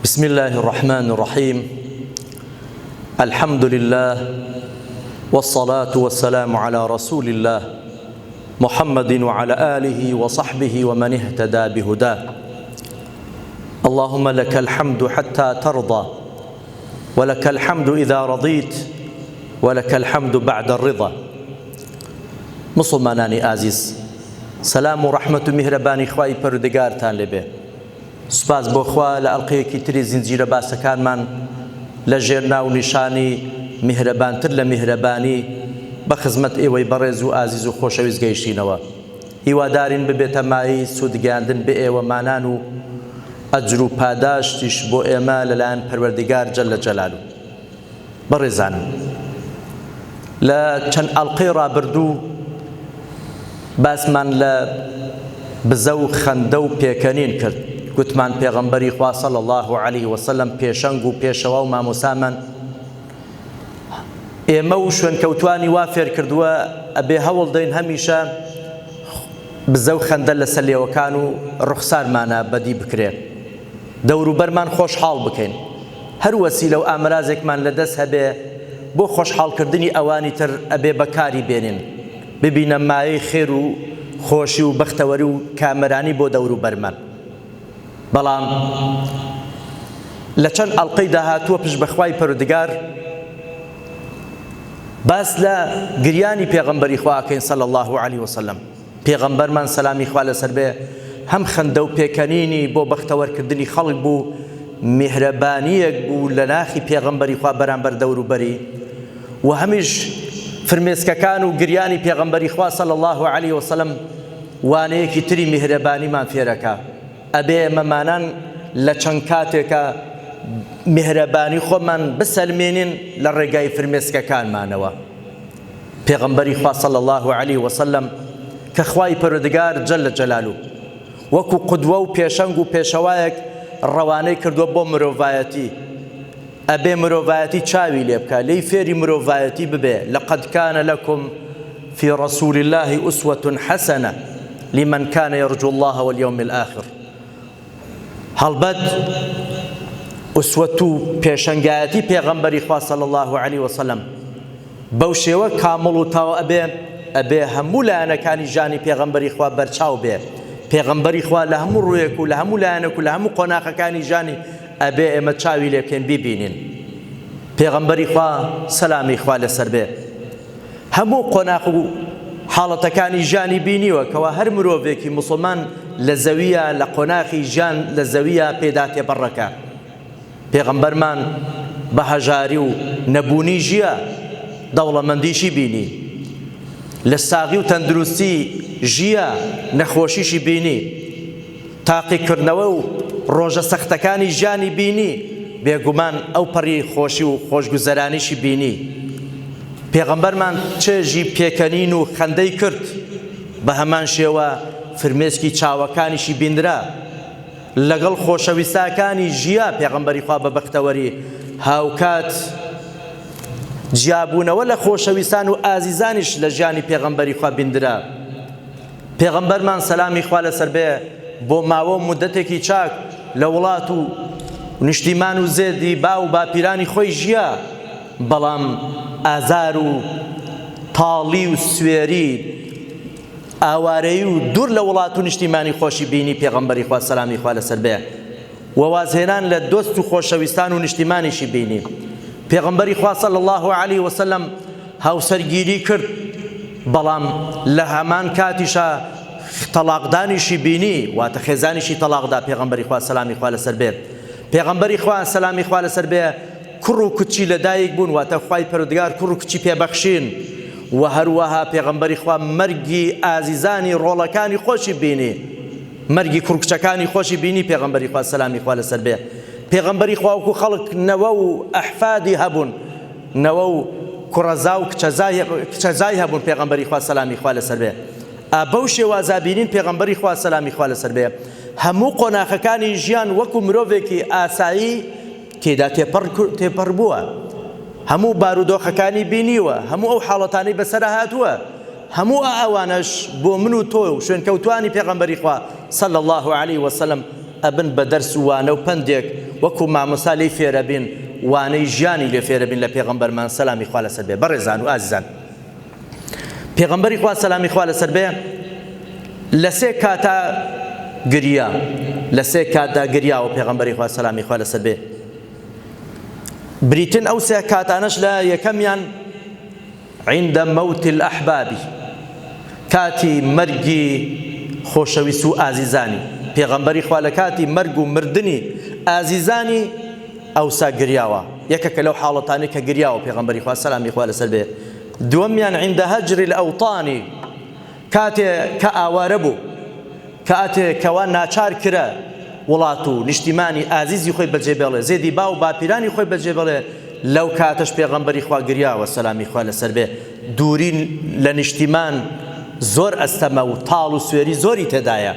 بسم الله الرحمن الرحيم. الحمد لله والصلاة والسلام على رسول الله محمد وعلى آله وصحبه ومن اهتدى بهداه. اللهم لك الحمد حتى ترضى، ولك الحمد إذا رضيت، ولك الحمد بعد الرضا. مسلمانانی عزیز، سلام و رحمت و میهرەبانی خوای پەروەردگارتان لێبێ. سوپاس بۆ خوا لە ئەڵقەیەکی تری زنجیرە باسەکانمان لە ژێر ناونیشانی میهرەبانتر لە میهرەبانی بە خزمەت ئێوەی بەڕێز و ئازیز و خۆشەویست گەیشتینەوە. هیوادارین ببێتە مای سوودگەاندن بە ئێوەمانان و ئەجر و پاداشتیش بۆ ئێمە لەلایەن پەروەردگار جەلە جەلالوه. بەڕێزانم، لە چەند ئەڵقەی ڕابردوو باسمان لە بزە و خەندە و پێکەنین کرد. گوتمان پێغەمبەری خوا صلی الله علیه وسلم پێشەنگ و پێشەوا و مامۆسامان ئێمە و شوێنکەوتوانی وا فێر کردووە ئەبێ هەوڵ دەین هەمیشە بزە و خەندە لەسەر لێوەکان و ڕوخسارمانە بەدی بکرێت، دەوروبەرمان خۆشحاڵ بکەین. هەر وەسیلە و ئامرازێکمان لەدەست هەبێ بۆ خۆشحاڵکردنی ئەوانی تر ئەبێ بەکاری بێنین، ببینە مایەی خێر و خۆشی و بەختەوەری و کامەرانی بۆ دەوروبەرمان. بەڵام لە چەند ئەڵقەی داهاتووە پشت بەخوای پەروەردگار باس لە گریانی پێغەمبەری خوا ئەکەین صلی الله علیه وسلم. پێغەمبەرمان سەلامی خوا لەسەر بێ هەم خەندە و پێکەنینی بۆ بەختەوەرکردنی خەڵک بوو، میهرەبانیەک بوو لە ناخی پێغەمبەری خوا بەرامبەر دەوروبەری، و هەمیش فرمێسکەکان و گریانی پێغەمبەری خوا صلی الله علیه وسلم وانەیەکی تری میهرەبانیمان فێرەکە. ئەبێ ئێمەمانان لە چەند کاتێکە میهرەبانی خۆمان بسەلمێنین لە ڕێگای فرمێسکەکانمانەوە. پێغەمبەری خوا صلی الله علیه وسلم کە خوای پەروەردگار جەلە جەلالوه وەکو قودوە و پێشەنگ و پێشەوایەک ڕەوانەی کردووە بۆ مرۆڤایەتی، ئەبێ مرۆڤایەتی چاوی لێ بکە، لێی فێری مرۆڤایەتی ببێ. لەقەد کانە لەکم فی رەسوول الله ئوسوة حەسەنە لمن كان يرجو الله واليوم الآخر. هەڵبەت ئوسوەت و پێشەنگایەتی پێغەمبەری خوا صلی الله علیه وسلم بەو شێوە کامڵ و تاو ئەبێ هەموو لایەنەکانی ژانی پێغەمبەری خوا بەرچاو بێ. پێغەمبەری خوا لە هەموو ڕوویەک و لە هەموو لایەنێک و لە هەموو قۆناغەکانی ژانی ئەبێ ئێمە چاوی لێ بکەین بیبینین. پێغەمبەری خوا سەلامی خوا لەسەر بێ هەموو قۆناغ و حاڵەتەکانی ژانی بینیوە کەوا هەر مرۆڤێکی مسلمان لە زەویە لە قۆناغی ژیان لە زەویە پێدا تێپەڕەکە. پێغەمبەرمان بە هەژاری و نەبوونی ژیە، دەوڵەمەندیشی بینی، لە ساغی و تەندروستی ژیە، نەخۆشیشی بینی، تاقیکردنەوە و ڕۆژە سەختەکانی ژیانی بینی، بێگومان ئەو پەڕی خۆشی و خۆشگوزەرانیشی بینی. پێغەمبەرمان چێژی پێکەنین و خەندەی کرد، بە هەمان شێوە فرمێسکی چاوەکانیشی بیندرا. لەگەڵ خۆشەویستاکانی ژیا پێغەمبەری خوا بە بەختەوەری هاوکات جیابوونەوە لە خۆشەویستان و ئازیزانیش لە ژیانی پێغەمبەری خوا بیندرا. پێغەمبەرمان سەلامی خوا لەسەر بێ بۆ ماوە مودەتێکی چاک لە وڵات و نیشتیمان و زێدی با و باپیرانی خۆی ژیا، بەڵام ئازار و تاڵی و سوێری ئاوارەیی و دوور لە وڵات و نیشتیمانی خۆشی بینی پێغەمبەری خوا سەلامی خوا لەسەر بێ، و وازهێنان لە دۆست و خۆشەویستان و نیشتیمانیشی بینی. پێغەمبەری خوا صلی الله علیه وسلم هاوسەرگیری کرد، بەڵام لە هەمان کاتیشە تەلاقدانیشی بینی، واتە خێزانیشی تەلاقدا پێغەمبەری خوا سەلامی خوا لەسەر بێ. پێغەمبەری خوا سەلامی خوا لەسەر بێ کوڕ و کچی لەدایک بوون، واتە خوای پەروەردگار کوڕ و کچی پێبەخشین، و هەروەها پێغەمبەری خوا مەرگی ئازیزانی ڕۆڵەکانی خۆشی بینی، مەرگی کوڕکچەکانی خۆشی بینی. پێغەمبەری خوا سەلامی خوا لەسەر بێ پێغەمبەری خوا وەکو خەڵک نەوە و ئەحفادی هەبوون، نەوە و کوڕەزا و کچەزای هەبوون. پێغەمبەری خوا سەلامی خوا لەسەر بێ بەو شێوازە بینین پێغەمبەری خوا سەلامی خوا لەسەر بێ هەموو قۆناغەکانی ژیان وەکو مرۆڤێکی ئاسایی تێدا تێپەڕ بووە، هەموو بارودۆخەکانی بینیوە، هەموو ئەو حاڵەتانەی بەسەرا هاتووە، هەموو ئەوانەش بۆ من و تۆ و شوێنکەوتوانی پێغەمبەری خوا صلی الله علیه وسلم ئەبن بە دەرس و وانە و پندێک وەکو مامۆستا لێی فێرە بین وانەی ژیانی لێ فێرە بین لە پێغەمبەرمان سەلامی خوا لەسەر بێ. بەڕێزان و ئازیزان، پێغەمبەری خوا سەلامی خوا لەسەر بێ لە سێ کاتا گریا، لە سێ کاتدا گریاوە پێغەمبەری خوا سەلامی خوا لەسەر بێ. بریتن ئەو سێ کاتانەش لە یەکەمیان عند موت الأحباب، کاتی مەرگی خۆشەویست و ئازیزانی پێغەمبەری خوا لە کاتی مەرگ و مردنی ئازیزانی ئەوسا گریاوە. یەکێکە لەو حاڵەتانەی کە گریاوە پێغەمبەری خوا سەلامی خوا لەسەر بێ. دووەمیان عند هەجر الأوطان، کاتێ کە ئاوارە بوو، کاتێ کەوا ناچار کرا وڵات و نیشتیمانی ئازیزی خۆی بەجێ بێڵێ، زێدی با و باپیرانی خۆی بەجێ بێڵێ، لەو کاتەش پێغەمبەری خوا گریاوە سەلامی خوا لەسەر بێ. دووری لە نیشتیمان زۆر ئەستەمە و تاڵ و سوێری زۆری تێدایە.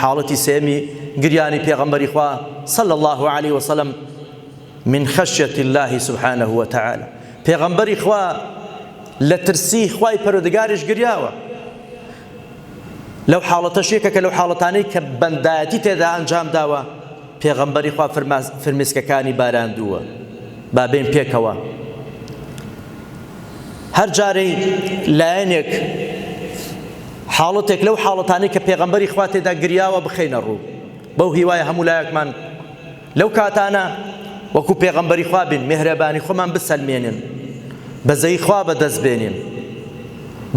حاڵەتی سێمی گریانی پێغەمبەری خوا صلی الله عليه وسلم من خشية الله سبحانه وتعالى، پێغەمبەری خوا لە ترسی خوای پەروەردگاریش گریاوە. لەو حاڵەتەش یەکێکە لەو حاڵەتانەی کە بەندایەتی تێدا ئەنجام داوە، پێغەمبەری خوا فرمێسکەکانی باراندووە. با بێن پێکەوە هەر جارەی لایەنێک حاڵەتێک لەو حاڵەتانەی کە پێغەمبەری خوا تێدا گریاوە بخەینە ڕوو، بەو هیوایە هەموو لایەکمان لەو کاتانە وەکو پێغەمبەری خوا بین، میهرەبانی خۆمان بسەلمێنن، بەزەی خوا بەدەست بێنین،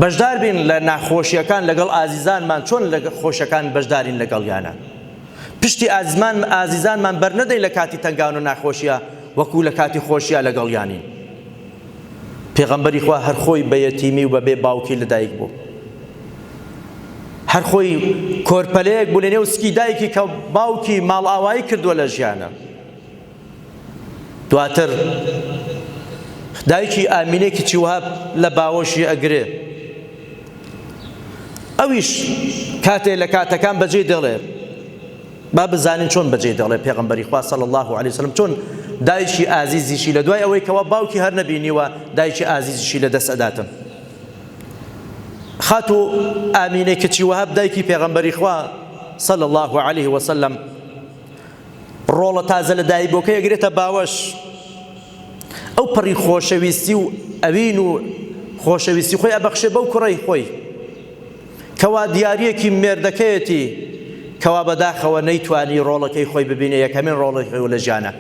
بەشدار بین لە ناخۆشیەکان لەگەڵ ئازیزانمان، چۆن لە خۆشەکان بەشدارین لەگەڵیانە. پشتی ئازیزانمان بەرنەدەین لە کاتی تەنگان و ناخۆشیە، وەکو لە کاتی خۆشیە لەگەڵیانین. پێغەمبەری خوا هەر خۆی بە یەتیمی و بەبێ باوکی لەدایک بوو، هەر خۆی کۆرپەلەیەک بوو لە نێو سکی دایکی کە باوکی ماڵ ئاوایی کردووە لە ژیانە. دواتر دایکی ئامینەیەکی چی وهاب لە باوەشی ئەگرێ، ئەویش کاتێ لە کاتەکان بەجێ دەڵێ. با بزانین چۆن بەجێ دەڵێ پێغەمبەری خوا صلی الله عليه وسلم، چۆن دایکی ئازیزیشی لە دوای ئەوەی کەوا باوکی هەر نەبینیوە دایکی ئازیزیشی لە دەست ئەداتن. خاتو ئامینەی کچی وهاب دایکی پێغەمبەری خوا صلی الله عليه وسلم ڕۆڵە تازە لە دایک بۆکە ئەگرێتە باوەش، ئەو پڕی خۆشەویستی و ئەوین و خۆشەویستی خۆی ئەبەخشێ بەو کوڕەی خۆی کەوا دیارەکی مێردەکەیەتی، کەوا بەداخەوە نەیتوانی ڕۆڵەکەی خۆی ببینێ، یەکەمین ڕۆڵەکەی لە ژیانە.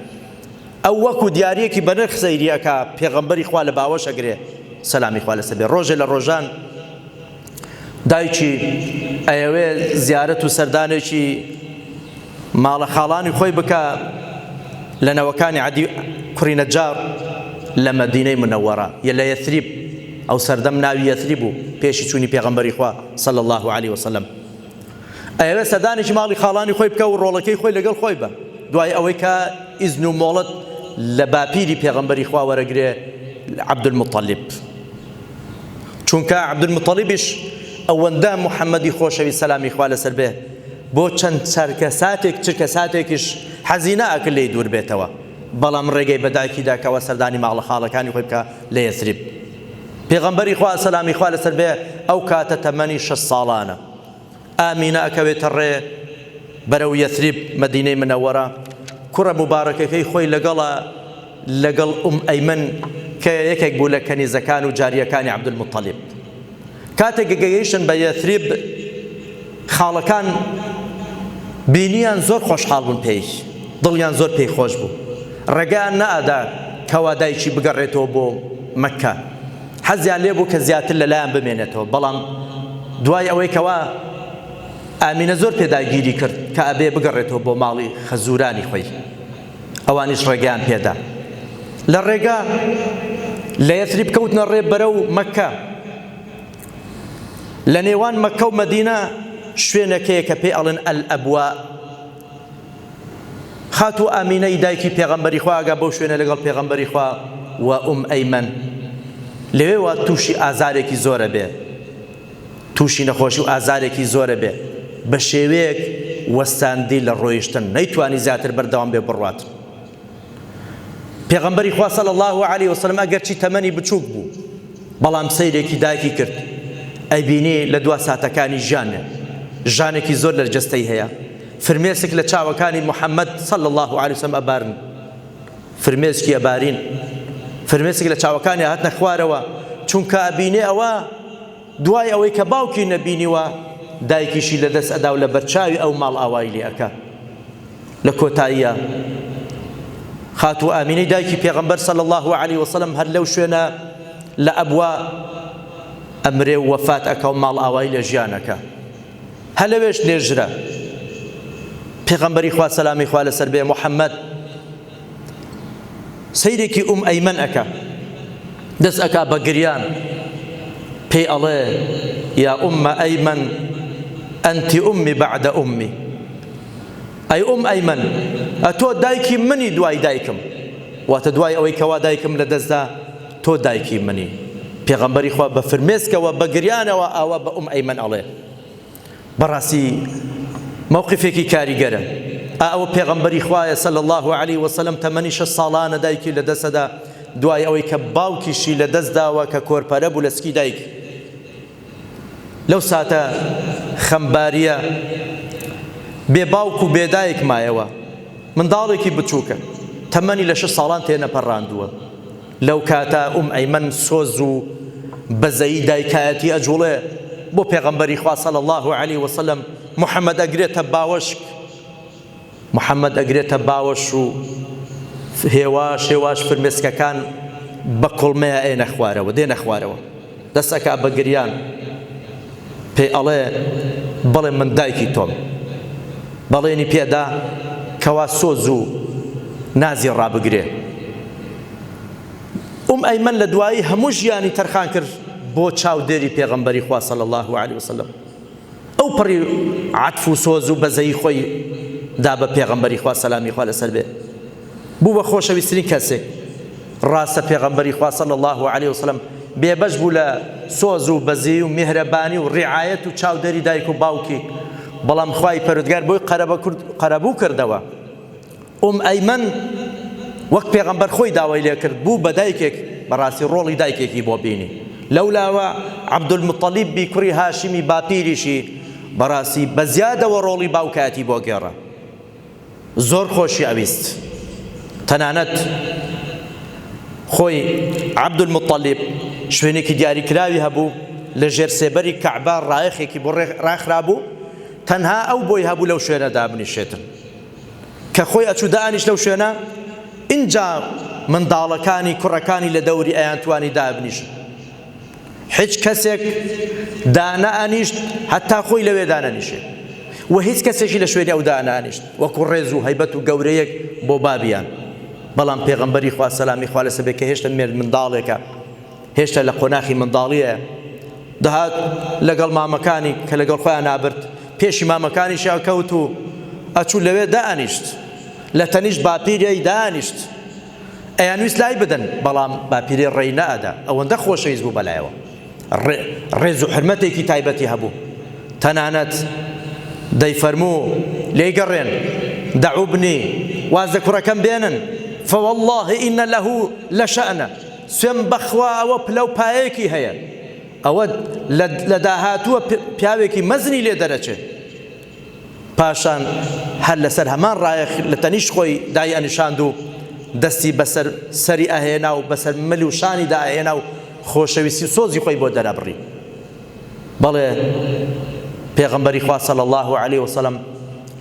ئەو وەکو دیارەکی بەنرخ سەیری ئەکا پێغەمبەری خوا لە باوەش ئەگرێ سەلامی خوا لەسەر بێ. ڕۆژێ لە ڕۆژان دایکی ئەیەوێ زیارەت و سەردانێکی ماڵە خاڵانی خۆی بکە لە نەوەکانی عەدی کوڕی نەجار لە مەدینەی منەوەرە، یە لە یەثریب، ئەو سەردەم ناوی یەثریب بوو پێشی چوونی پێغەمبەری خوا صلی الله عليه وسلم. ئەیەوێ سەردانێکی ماڵی خاڵانی خۆی بکە و ڕۆڵەکەی خۆی لەگەڵ خۆی بە، دوای ئەوەی کە ئیزن و مۆڵەت لە باپیری پێغەمبەری خوا وەرەگرێ عەبدولموطەلیب، چونکە عەبدولموطەلیبیش ئەوەندە محەممەدی خۆشەوی سەلامی خوا لەسەر بێ بۆ چەند چرکە ساتێکیش حەزینە ئەکرد لێی دوور بێتەوە، بەڵام ڕێگەی بەدایکی داکەوە سەردانی ماڵە خاڵەکانی خۆی بکە لە یەثریب. پێغەمبەری خوا سەلامی خوا لەسەر بێ ئەو کاتە تەمەنی 6 ساڵانە. ئامینە ئەکەوێتە ڕێ بەرەو یەثریب مەدینەی منەوەرە، کوڕە مبارەکەکەی خۆی لەگەڵ ئەیمن کە یەکێک بوو لە کەنیزەکان و جاریەکانی عەبدولموطەلیب. کاتێک گەیشتن بە یەثریب، خاڵەکان بینیان زۆر خۆشحاڵ بوون پێی، دڵیان زۆر پێی خۆش بوو، ڕێگەیان نەئەدا کەوا دایکی بگەڕێتەوە بۆ مەککە، حەزیان لێ بوو کە زیاتر لەلایەن بمێنێتەوە. بەڵام دوای ئەوەی کەوا ئامینە زۆر پێداگیری کرد کە ئەبێ بگەڕێتەوە بۆ ماڵی خەزورانی خۆی، ئەوانیش ڕێگەیان پێدا. لە ڕێگا لە یەثریب کەوتنە ڕێ بەرەو مەککە. لە نێوان مەککە و مەدینە شوێنەکەیە کە پێی ئەڵێن ئەلئەبوا. خاتو ئامینەی دایکی پێغەمبەری خوا ئاگا بەو شوێنە لەگەڵ پێغەمبەری خوا و ئەیمەن، لەوێوە تووشی ئازارێکی زۆرە بێ، تووشی نەخۆشی و ئازارێکی زۆرە بێ، بە شێوەیەک وەستاندی لە ڕۆیشتن، نەیتوانی زیاتر بەردەوام بێ بڕوات. پێغەمبەری خوا صلی الله عليه وسلم ئەگەرچی تەمەنی بچووک بوو، بەڵام سەیرێکی دایکی کرد، ئەیبینی لە دوا ساتەکانی ژانێکی زۆر لەرجەستەی هەیە، فرمێسک لە چاوەکانی محەممەد صلی الله عليه وسلم ئەبارن فرمێسکی ئەبارین فرمێسک لە چاوەکانی هاتنە خوارەوە چونکە ئەبینێ ئەوە دوای ئەوەی کە باوکی نەبینیوە دایکیشی لەدەست ئەدا و لە بەرچاوی ئەو ماڵ ئاوای لێ ئەکا لە کۆتاییە خاتوو ئامینەی دایکی پێغەمبەر صلی الله عليه وسلم هەر لەو شوێنە لە ئەبوا ئەمرێ و وەفات ئەکا و ماڵ ئاوای لە ژیانەکە هە لەوێش نێژرە پێغەمبەری خوا سەلامی خوا لەسەر بێ محەممەد سەیرێکی ئەیمەن ئەکا دەست ئەکا بە گریان پێی ئەڵێ یا ئوممە ئەیمەن ئەنتی ئوممی بەعدە ئوممی ئەی ئەیمەن ئەتۆ دایکی منی دوای دایکم واتە دوای ئەوەی کەوا دایکم لە دەستدا تۆ دایکی منی پێغەمبەری خوا بە فرمێسکەوە بە گریانەوە ئاوا بە ئەیمەن ئەڵێ بەڕاستی موقفێکی کاریگەرە ئەوە پێغەمبەری خوایە صلی الله عليه وسلم تەمەنی 6 ساڵانە دایکی لە دەستەدا دوای ئەوەی کە باوکیشی لە دەستداوە کە کۆرپەرە بوو لە سکی دایک لەو ساتە خەمباریە بێ باوک و بێدایک مایەوە منداڵێکی بچووکە تەمەنی لە 6 ساڵان تێنەپەڕاندووە لەو کاتە ئەیمەن سۆز و بەزەیی دایکایەتی ئەجوڵێ بۆ پێغەمبەری خوا صلی الله عليه وسلم محەممەد ئەگرێتە باوەشک محەممەد ئەگرێتە باوەش و هێواش فرمێسکەکان بە کوڵمەیە ئێنە خوارەوە دێنە خوارەوە دەستەکە بە گریان پێی ئەڵێ بەڵێ من دایکی تۆم بەڵێنی پێدا کەوا سۆز و نازی ڕابگرێ ئەیمەن لە دوایی هەموو ژیانی تەرخان کرد بۆ چاودێری پێغەمبەری خوا صلی الله عليه وسلم ئەو پڕی عەتف و سۆز و بەزەیی خۆی دا بە پێغەمبەری خوا سەلامی خوا لەسەر بێ بوو بە خۆشەویستترین کەسێک ڕاستە پێغەمبەری خوا صلی الله عليه وسلم بێبەش بوو لە سۆز و بەزی و میهرەبانی و ڕیعایەت و چاودێری دایک و باوکی بەڵام خوای پەروەردگار بۆی قەرەبوو کردەوە ئەیمەن وەک پێغەمبەر خۆی داوای لێ کرد بوو بە دایکێک بەڕاستی ڕۆڵی دایکێکی بۆ بینی لەولاوە عەبدولموتەلیبی کوڕی هاشمی باپیریشی بەڕاستی بە زیادەوە ڕۆڵی باوکایەتی بۆ گێڕە زۆر خۆشی ئەویست تەنانەت خۆی عەبدولموتەلیب شوێنێکی دیاریکراوی هەبوو لە ژێر سێبەری کەعبە ڕایەخێکی بۆ ڕاخرابوو تەنها ئەو بۆی هەبوو لەو شوێنە دابنیشێتن کە خۆی ئەچوو دائانیش لەو شوێنە اینجا منداڵەکانی کوڕەکانی لە دەوری ئەیانتوانی دابنیشن هیچ کەسێک دانەئەنیشت هەتا خۆی لەوێ دانەنیشێ و هیچ کەسێکی لە شوێنی ئەو دانەئەنیشت وەکو ڕێز و هەیبەت و گەورەیەک بۆ بابیان بەڵام پێغەمبەری خوا سەلامی خوا لەسەر بێ کە هێشتا مێرد منداڵێکە هێشتا لە قۆناخی منداڵیە دەهات لەگەڵ مامەکانی کە لەگەڵ خۆیان نابرد پێشی مامەکانیشیان کەوت و ئەچوو لەوێ دائانیشت لە تەنیشت باپیرەی دائانیشت ئەیانویست لای بدەن بەڵام باپیرێ ڕێی نەئەدا ئەوەندە خۆشەویست بوو بەلایەوە ڕێز و حرمەتێکی تایبەتی هەبوو تەنانەت دەیفەرموو لێی گەڕێن دەعوبنی وازە کوڕەکەم بێنن فوالله ئین له لەشەئنە سوێن بەخوا ئەوە پلە و پایەیەکی هەیە ئەوە لە داهاتووە پیاوێکی مەزنی لێ دەرەچێت پاشان هەر لەسەر هەمان ڕایەخ لە تەنیشت خۆی دای ئەنیشاند و دەستی بەسەر سەری ئەهێنا و بەسەر ملی و شانیدا ئەهێنا و خۆشەویستی سۆزی خۆی بۆ دەرەبڕی بەڵێ پێغەمبەری خوا صلی الله عليه وسلم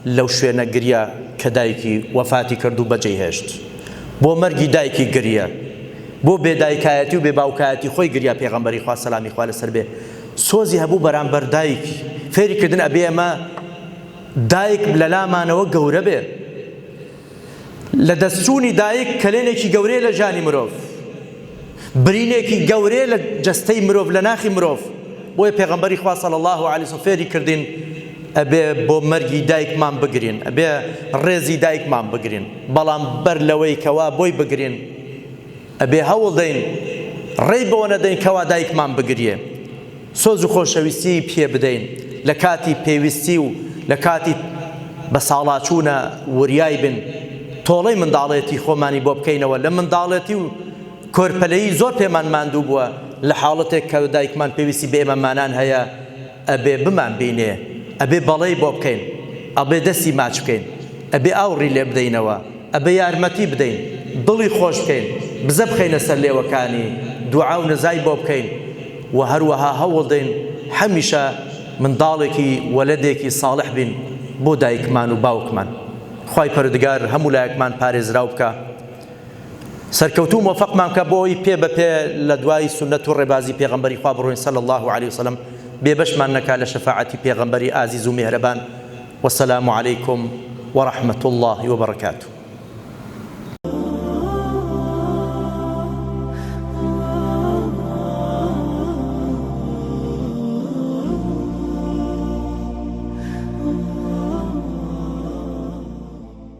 لەو شوێنە گریا کە دایکی وەفاتی کرد و بەجێی هێشت بۆ مەرگی دایکی گریە بۆ بێدایکایەتی و بێباوکایەتی خۆی گریا پێغەمبەری خوا سەلامی خوا لەسەر بێ سۆزی هەبوو بەرامبەر دایکی فێریکردن ئەبێ ئەمە دایک لە لامانەوە گەورە بێ لە دەستچوونی دایک کەلێنێکی گەورەیە لە ژانی مرۆڤ برینێکی گەورەیە لە جەستەی مرۆڤ لە ناخی مرۆڤ بۆیە پێغەمبەری خوا صلی الله عليه وسلم فێری کردین ئەبێ بۆ مەرگی دایکمان بگرین ئەبێ ڕێزی دایکمان بگرین بەڵام بەر لەوەی کەوا بۆی بگرین ئەبێ هەوڵ دەین ڕێی بەوە نەدەین کەوا دایکمان بگریێ سۆز و خۆشەویستی پێ بدەین لە کاتی پێویستی و لە کاتی بە ساڵاچوونە وریای بن تۆڵەی منداڵێتی خۆمانی بۆ بکەینەوە لە منداڵێتی و کۆرپەلەیی زۆر پێمان ماندوو بووە لە حاڵەتێک کە دایکمان پێویستی بە ئێمەمانان هەیە ئەبێ بمان بینێ ئەبێ بەڵێی بۆ بکەین ئەبێ دەستی ماچ بکەین، ئەبێ ئاوڕی لێ بدەینەوە، ئەبێ یارمەتی بدەین، دڵی خۆش بکەین، بزە بخەینە سەر لێوەکانی، دوعا و نەزای بۆ بکەین و هەروەها هەوڵ دەین هەمیشە منداڵێکی وەلەدێکی ساڵح بین بۆ دایکمان و باوکمان. خوای پەروەردگار هەموو لایەکمان پارێزراو بکە، سەرکەوتوو مۆفەقمان کە بۆی پێ بەپێ لە دوای سنەت و ڕێبازی پێغەمبەری خوا بڕۆین صلی الله عليه وسلم، بێبەشمان نەکا لە شەفاعەتی پێغەمبەری ئازیز و میهرەبان. والسلام عليكم ورحمة الله وبركاته.